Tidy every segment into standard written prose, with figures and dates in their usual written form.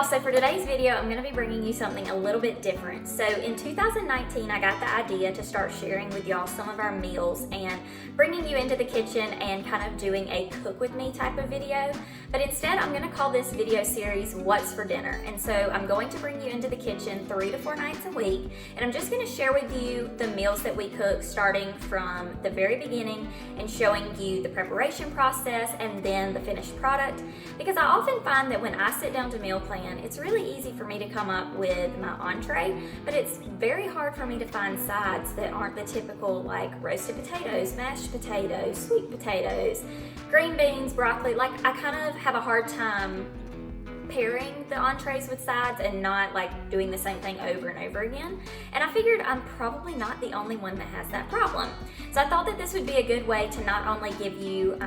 So for today's video, I'm going to be bringing you something a little bit different. So in 2019, I got the idea to start sharing with y'all some of our meals and bringing you into the kitchen and kind of doing a cook with me type of video. But instead, I'm going to call this video series What's for Dinner. And so I'm going to bring you into the kitchen 3 to 4 nights a week. And I'm just going to share with you the meals that we cook starting from the very beginning and showing you the preparation process and then the finished product. Because I often find that when I sit down to meal plan, it's really easy for me to come up with my entree, but it's very hard for me to find sides that aren't the typical like roasted potatoes, mashed potatoes, sweet potatoes, green beans, broccoli. Like I kind of have a hard time pairing the entrees with sides and not like doing the same thing over and over again. And I figured I'm probably not the only one that has that problem. So I thought that this would be a good way to not only give you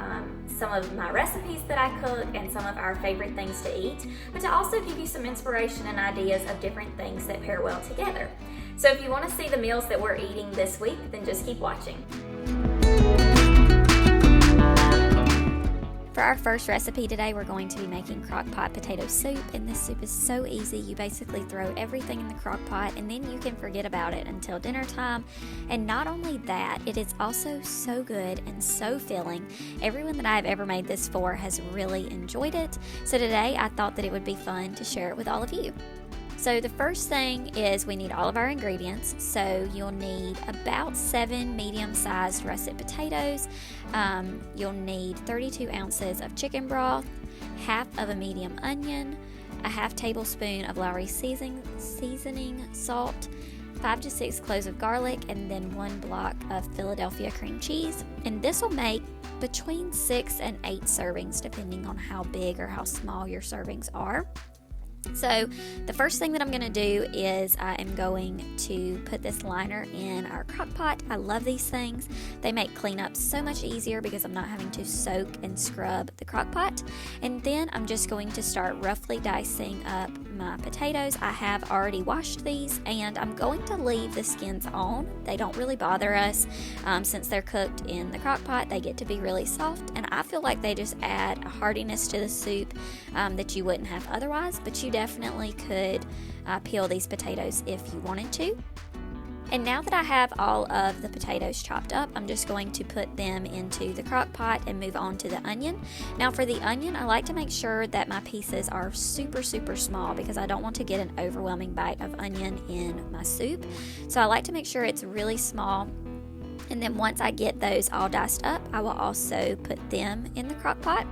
some of my recipes that I cook and some of our favorite things to eat, but to also give you some inspiration and ideas of different things that pair well together. So if you want to see the meals that we're eating this week, then just keep watching. For our first recipe today, we're going to be making crock pot potato soup, and this soup is so easy. You basically throw everything in the crock pot and then you can forget about it until dinner time. And not only that, it is also so good and so filling. Everyone that I've ever made this for has really enjoyed it. So today I thought that it would be fun to share it with all of you. So the first thing is we need all of our ingredients. So you'll need about 7 medium-sized russet potatoes. You'll need 32 ounces of chicken broth, half of a medium onion, a half tablespoon of Lowry seasoning salt, 5 to 6 cloves of garlic, and then 1 block of Philadelphia cream cheese. And this will make between 6 and 8 servings depending on how big or how small your servings are. So the first thing that I'm going to do is I am going to put this liner in our crock pot. I love these things. They make cleanup so much easier because I'm not having to soak and scrub the crock pot. And then I'm just going to start roughly dicing up my potatoes. I have already washed these and I'm going to leave the skins on. They don't really bother us since they're cooked in the crock pot. They get to be really soft and I feel like they just add a heartiness to the soup that you wouldn't have otherwise, but you definitely could peel these potatoes if you wanted to. And now that I have all of the potatoes chopped up, I'm just going to put them into the crock pot and move on to the onion. Now for the onion, I like to make sure that my pieces are super small because I don't want to get an overwhelming bite of onion in my soup. So I like to make sure it's really small. And then once I get those all diced up, I will also put them in the crock pot.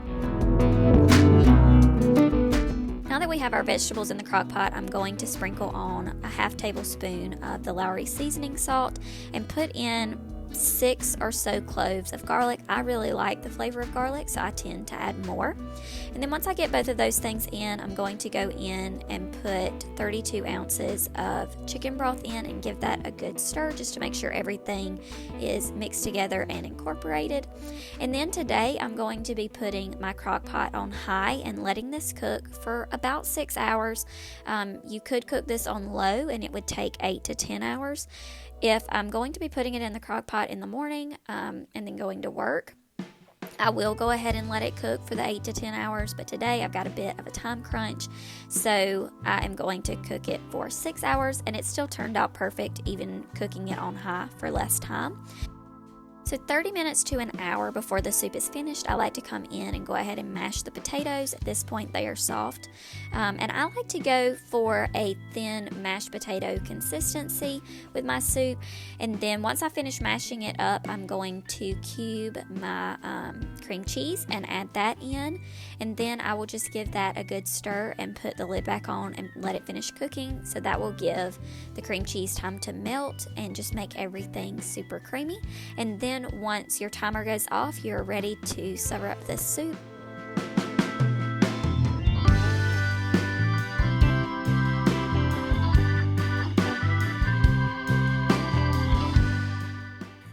Now that we have our vegetables in the crock pot, I'm going to sprinkle on a half tablespoon of the Lowry seasoning salt and put in 6 or so cloves of garlic. I really like the flavor of garlic, so I tend to add more. And then once I get both of those things in, I'm going to go in and put 32 ounces of chicken broth in and give that a good stir just to make sure everything is mixed together and incorporated. And then today I'm going to be putting my crock pot on high and letting this cook for about 6 hours. You could cook this on low and it would take 8 to 10 hours. If I'm going to be putting it in the crock pot in the morning and then going to work, I will go ahead and let it cook for the 8 to 10 hours, but today I've got a bit of a time crunch, so I am going to cook it for 6 hours, and it still turned out perfect even cooking it on high for less time. So 30 minutes to an hour before the soup is finished, I like to come in and go ahead and mash the potatoes. At this point, they are soft. And I like to go for a thin mashed potato consistency with my soup. And then once I finish mashing it up, I'm going to cube my cream cheese and add that in. And then I will just give that a good stir and put the lid back on and let it finish cooking. So that will give the cream cheese time to melt and just make everything super creamy. And then once your timer goes off, you're ready to serve up this soup.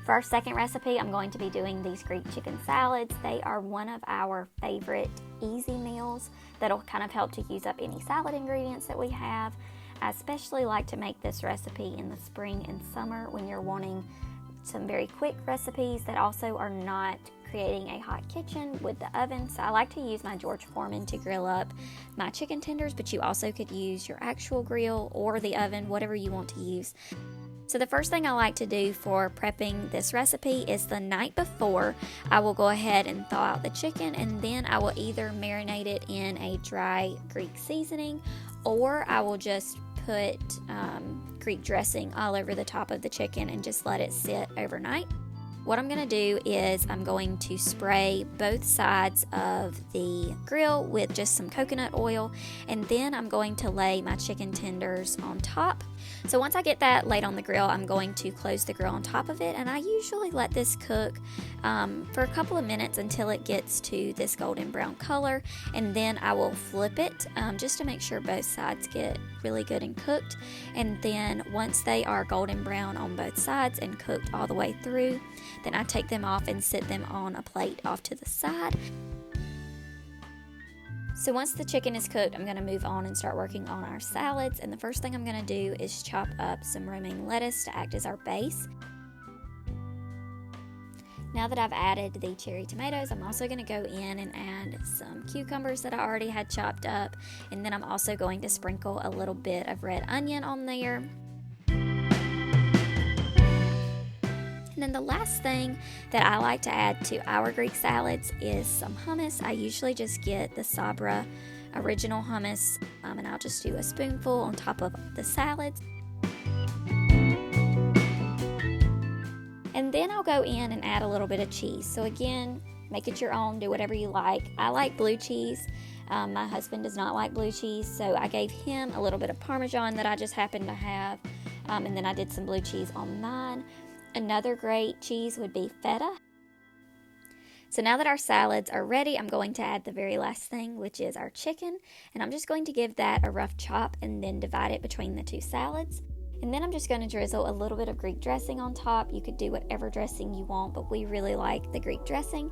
For our second recipe, I'm going to be doing these Greek chicken salads. They are one of our favorite easy meals that'll kind of help to use up any salad ingredients that we have. I especially like to make this recipe in the spring and summer when you're wanting some very quick recipes that also are not creating a hot kitchen with the oven. So I like to use my George Foreman to grill up my chicken tenders, but you also could use your actual grill or the oven, whatever you want to use. So the first thing I like to do for prepping this recipe is the night before, I will go ahead and thaw out the chicken, and then I will either marinate it in a dry Greek seasoning, or I will just put Greek dressing all over the top of the chicken and just let it sit overnight. What I'm going to do is I'm going to spray both sides of the grill with just some coconut oil, and then I'm going to lay my chicken tenders on top. So once I get that laid on the grill, I'm going to close the grill on top of it, and I usually let this cook for a couple of minutes until it gets to this golden brown color, and then I will flip it just to make sure both sides get really good and cooked. And then once they are golden brown on both sides and cooked all the way through, then I take them off and sit them on a plate off to the side. So once the chicken is cooked, I'm going to move on and start working on our salads. And the first thing I'm going to do is chop up some romaine lettuce to act as our base. Now that I've added the cherry tomatoes, I'm also going to go in and add some cucumbers that I already had chopped up. And then I'm also going to sprinkle a little bit of red onion on there. And then the last thing that I like to add to our Greek salads is some hummus. I usually just get the Sabra original hummus, and I'll just do a spoonful on top of the salads. And then I'll go in and add a little bit of cheese. So again, make it your own, do whatever you like. I like blue cheese. My husband does not like blue cheese, so I gave him a little bit of Parmesan that I just happened to have, and then I did some blue cheese on mine. Another great cheese would be feta. So now that our salads are ready, I'm going to add the very last thing, which is our chicken. And I'm just going to give that a rough chop and then divide it between the two salads. And then I'm just going to drizzle a little bit of Greek dressing on top. You could do whatever dressing you want, but we really like the Greek dressing.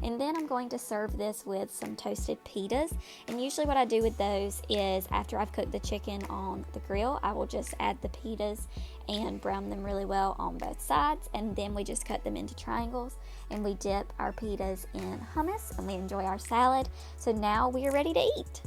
And then I'm going to serve this with some toasted pitas. And usually what I do with those is after I've cooked the chicken on the grill, I will just add the pitas and brown them really well on both sides. And then we just cut them into triangles and we dip our pitas in hummus and we enjoy our salad. So now we are ready to eat.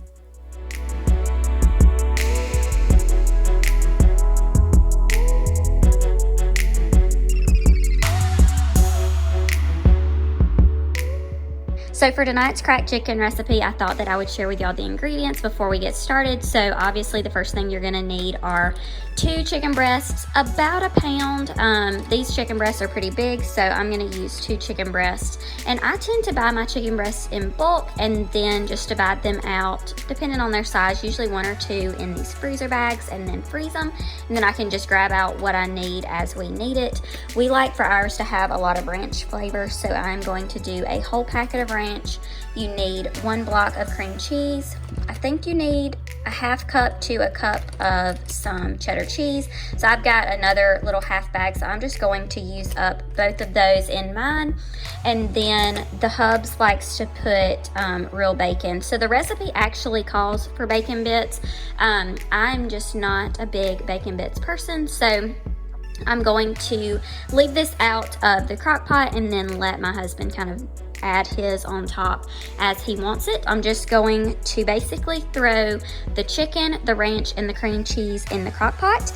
So for tonight's cracked chicken recipe, I thought that I would share with y'all the ingredients before we get started. So obviously the first thing you're gonna need are 2 chicken breasts, about a pound. These chicken breasts are pretty big, so I'm gonna use 2 chicken breasts. And I tend to buy my chicken breasts in bulk and then just divide them out, depending on their size, usually 1 or 2 in these freezer bags, and then freeze them. And then I can just grab out what I need as we need it. We like for ours to have a lot of ranch flavor, so I'm going to do a whole packet of ranch. You need 1 block of cream cheese. I think you need a 1/2 cup to a cup of some cheddar cheese. So I've got another little half bag, so I'm just going to use up both of those in mine. And then the hubs likes to put real bacon. So the recipe actually calls for bacon bits. I'm just not a big bacon bits person, so I'm going to leave this out of the crock pot and then let my husband kind of add his on top as he wants it. I'm just going to basically throw the chicken, the ranch, and the cream cheese in the crock pot.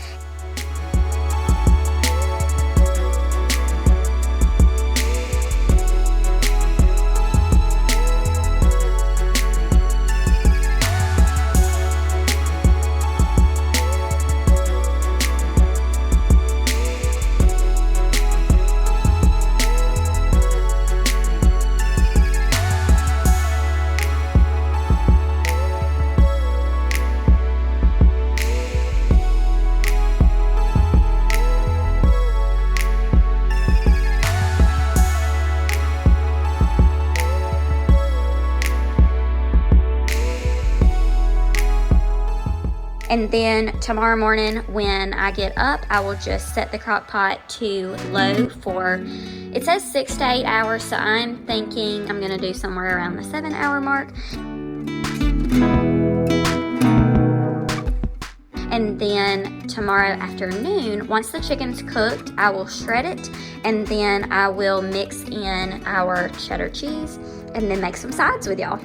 And then tomorrow morning when I get up, I will just set the crock pot to low for, it says 6 to 8 hours, so I'm thinking I'm gonna do somewhere around the 7-hour mark. And then tomorrow afternoon, once the chicken's cooked, I will shred it, and then I will mix in our cheddar cheese and then make some sides with y'all.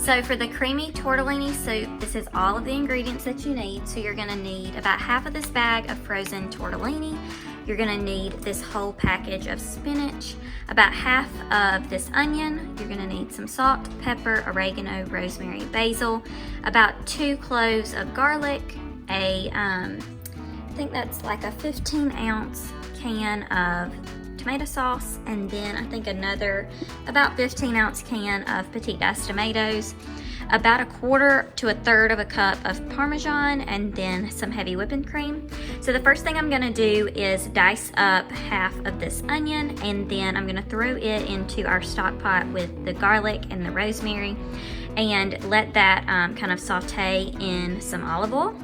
So for the creamy tortellini soup, this is all of the ingredients that you need. So you're gonna need about half of this bag of frozen tortellini. You're gonna need this whole package of spinach, about half of this onion. You're gonna need some salt, pepper, oregano, rosemary, basil, about 2 cloves of garlic, I think that's like a 15-ounce can of tomato sauce, and then I think another about 15-ounce can of petite diced tomatoes, about 1/4 to 1/3 of a cup of Parmesan, and then some heavy whipping cream. So the first thing I'm gonna do is dice up half of this onion, and then I'm gonna throw it into our stock pot with the garlic and the rosemary and let that kind of saute in some olive oil.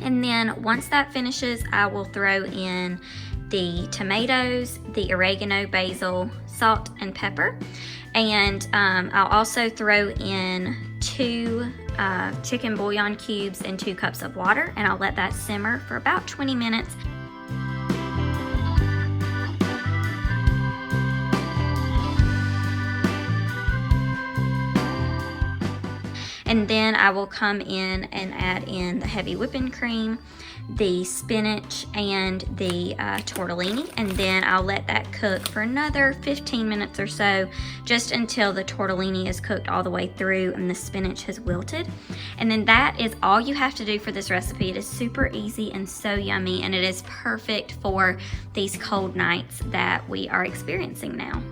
And then once that finishes, I will throw in the tomatoes, the oregano, basil, salt, and pepper. And I'll also throw in 2 chicken bouillon cubes and 2 cups of water, and I'll let that simmer for about 20 minutes. And then I will come in and add in the heavy whipping cream, the spinach, and the tortellini, and then I'll let that cook for another 15 minutes or so, just until the tortellini is cooked all the way through and the spinach has wilted. And then that is all you have to do for this recipe. It is super easy and so yummy, and it is perfect for these cold nights that we are experiencing now.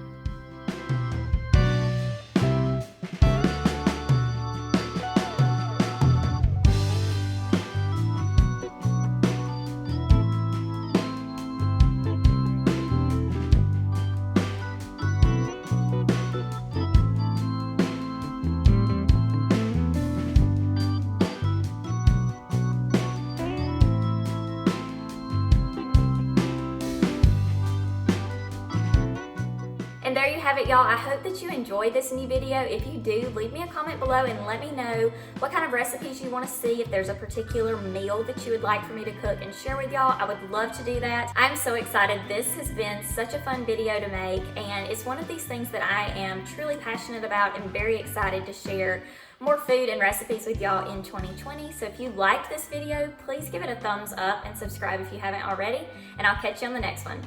And there you have it, y'all. I hope that you enjoyed this new video. If you do, leave me a comment below and let me know what kind of recipes you want to see. If there's a particular meal that you would like for me to cook and share with y'all, I would love to do that. I'm so excited. This has been such a fun video to make, and it's one of these things that I am truly passionate about and very excited to share more food and recipes with y'all in 2020. So if you liked this video, please give it a thumbs up and subscribe if you haven't already, and I'll catch you on the next one.